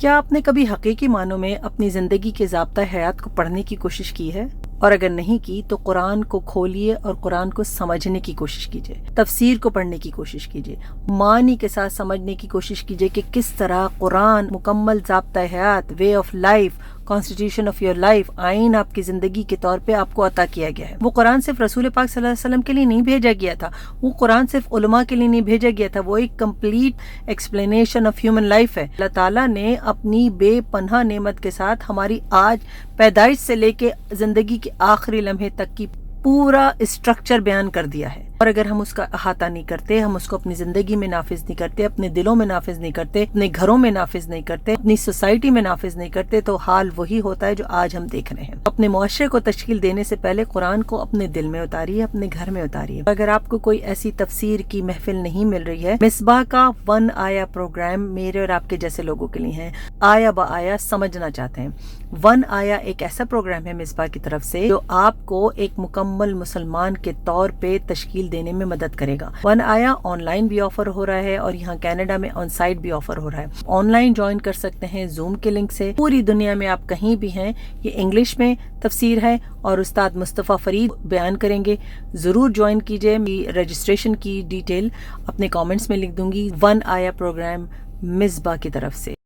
کیا آپ نے کبھی حقیقی معنوں میں اپنی زندگی کے ضابطۂ حیات کو پڑھنے کی کوشش کی ہے؟ اور اگر نہیں کی تو قرآن کو کھولیے اور قرآن کو سمجھنے کی کوشش کیجیے، تفسیر کو پڑھنے کی کوشش کیجیے، معنی کے ساتھ سمجھنے کی کوشش کیجیے کہ کس طرح قرآن مکمل ضابطۂ حیات، way of life, constitution of your life, آئین آپ کی زندگی کے طور پہ آپ کو عطا کیا گیا ہے۔ وہ قرآن صرف رسول پاک صلی اللہ علیہ وسلم کے لیے نہیں بھیجا گیا تھا، وہ قرآن صرف علماء کے لیے نہیں بھیجا گیا تھا، وہ ایک complete explanation of human life ہے۔ اللہ تعالیٰ نے اپنی بے پناہ نعمت کے ساتھ ہماری آج پیدائش سے لے کے زندگی کے آخری لمحے تک کی پورا اسٹرکچر بیان کر دیا ہے، اور اگر ہم اس کا احاطہ نہیں کرتے، ہم اس کو اپنی زندگی میں نافذ نہیں کرتے، اپنے دلوں میں نافذ نہیں کرتے، اپنے گھروں میں نافذ نہیں کرتے، اپنی سوسائٹی میں نافذ نہیں کرتے، تو حال وہی ہوتا ہے جو آج ہم دیکھ رہے ہیں۔ اپنے معاشرے کو تشکیل دینے سے پہلے قرآن کو اپنے دل میں اتاریے، اپنے گھر میں اتاریے۔ اگر آپ کو کوئی ایسی تفسیر کی محفل نہیں مل رہی ہے، مصباح کا 1 آیا پروگرام میرے اور آپ کے جیسے لوگوں کے لیے ہیں، آیا با آیا سمجھنا چاہتے ہیں۔ 1 آیا ایک ایسا پروگرام ہے مصباح کی طرف سے جو آپ کو ایک مکمل مسلمان کے طور پہ تشکیل دینے میں مدد کرے گا۔ 1 آیا آن لائن بھی آفر ہو رہا ہے اور یہاں کینیڈا میں آن سائٹ بھی آفر ہو رہا ہے۔ آن لائن جوائن کر سکتے ہیں زوم کے لنک سے، پوری دنیا میں آپ کہیں بھی ہیں۔ یہ انگلش میں تفسیر ہے اور استاد مصطفیٰ فرید بیان کریں گے، ضرور جوائن کیجئے۔ رجسٹریشن کی ڈیٹیل اپنے کامنٹس میں لکھ دوں گی۔ 1 آیا پروگرام مصباح کی طرف سے۔